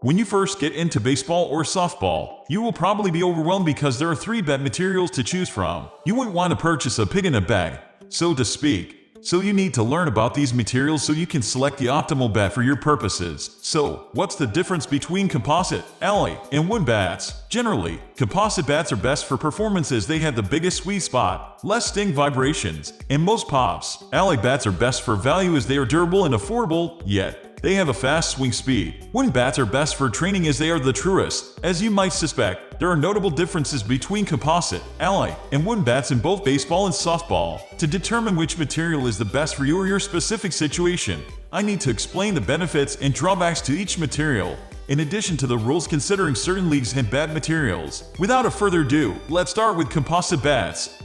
When you first get into baseball or softball, you will probably be overwhelmed because there are 3 bat materials to choose from. You wouldn't want to purchase a pig in a bag, so to speak. So you need to learn about these materials so you can select the optimal bat for your purposes. So, what's the difference between composite, alloy, and wood bats? Generally, composite bats are best for performance as they have the biggest sweet spot, less sting vibrations, and most pops. Alloy bats are best for value as they are durable and affordable, yet they have a fast swing speed. Wooden bats are best for training as they are the truest. As you might suspect, there are notable differences between composite, alloy, and wooden bats in both baseball and softball. To determine which material is the best for you or your specific situation, I need to explain the benefits and drawbacks to each material, in addition to the rules considering certain leagues and bat materials. Without a further ado, let's start with composite bats.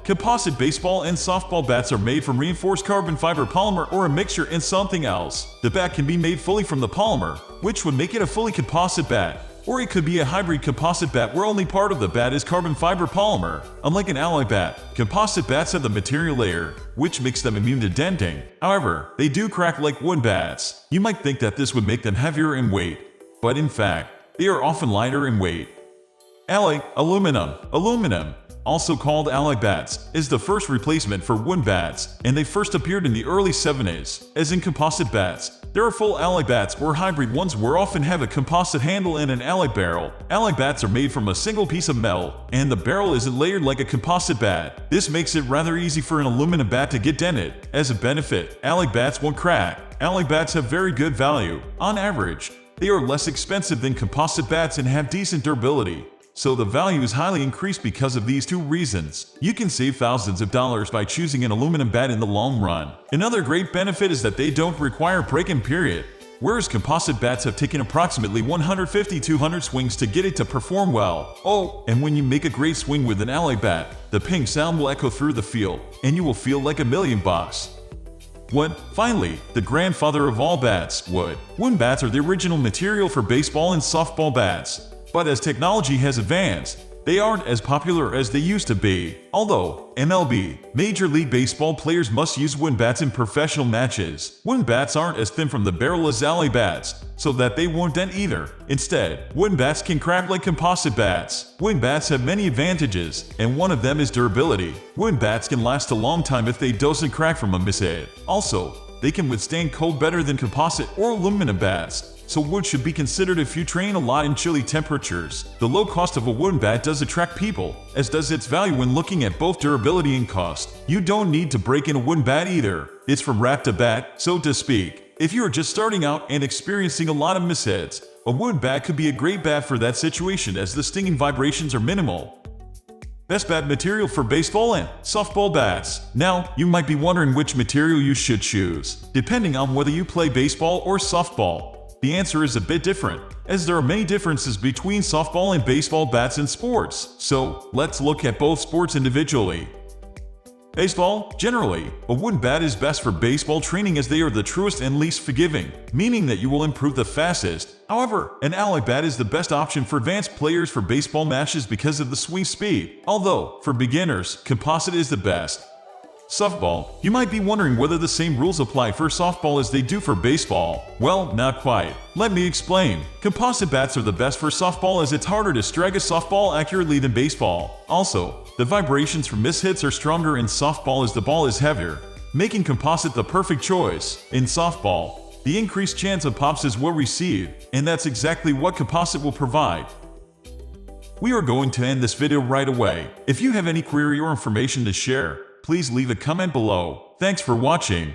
Composite baseball and softball bats are made from reinforced carbon fiber polymer or a mixture in something else. The bat can be made fully from the polymer, which would make it a fully composite bat, or it could be a hybrid composite bat where only part of the bat is carbon fiber polymer. Unlike an alloy bat, composite bats have the material layer, which makes them immune to denting. However, they do crack like wooden bats. You might think that this would make them heavier in weight, but in fact, they are often lighter in weight. Alloy, aluminum, also called alloy bats, is the first replacement for wooden bats, and they first appeared in the early 70s. As in composite bats, there are full alloy bats or hybrid ones where often have a composite handle and an alloy barrel. Alloy bats are made from a single piece of metal, and the barrel isn't layered like a composite bat. This makes it rather easy for an aluminum bat to get dented. As a benefit, alloy bats won't crack. Alloy bats have very good value. On average, they are less expensive than composite bats and have decent durability. So the value is highly increased because of these 2 reasons. You can save thousands of dollars by choosing an aluminum bat in the long run. Another great benefit is that they don't require break-in period, whereas composite bats have taken approximately 150-200 swings to get it to perform well. Oh, and when you make a great swing with an alloy bat, the ping sound will echo through the field, and you will feel like $1,000,000. Wood. Finally, the grandfather of all bats, wood. Wooden bats are the original material for baseball and softball bats. But as technology has advanced, they aren't as popular as they used to be. Although, MLB, Major League Baseball players must use wooden bats in professional matches. Wooden bats aren't as thin from the barrel as alloy bats, so that they won't dent either. Instead, wooden bats can crack like composite bats. Wooden bats have many advantages, and one of them is durability. Wooden bats can last a long time if they don't crack from a mishap. Also, they can withstand cold better than composite or aluminum bats. So wood should be considered if you train a lot in chilly temperatures. The low cost of a wooden bat does attract people, as does its value when looking at both durability and cost. You don't need to break in a wooden bat either. It's from wrap to bat, so to speak. If you are just starting out and experiencing a lot of misheads, a wooden bat could be a great bat for that situation as the stinging vibrations are minimal. Best bat material for baseball and softball bats. Now, you might be wondering which material you should choose, depending on whether you play baseball or softball. The answer is a bit different, as there are many differences between softball and baseball bats in sports. So, let's look at both sports individually. Baseball. Generally, a wooden bat is best for baseball training as they are the truest and least forgiving, meaning that you will improve the fastest. However, an alloy bat is the best option for advanced players for baseball matches because of the swing speed. Although, for beginners, composite is the best. Softball. You might be wondering whether the same rules apply for softball as they do for baseball. Well, not quite. Let me explain. Composite bats are the best for softball as it's harder to strike a softball accurately than baseball. Also, the vibrations from mishits are stronger in softball as the ball is heavier, making composite the perfect choice. In softball, the increased chance of pops is well received, and that's exactly what composite will provide. We are going to end this video right away. If you have any query or information to share, please leave a comment below. Thanks for watching.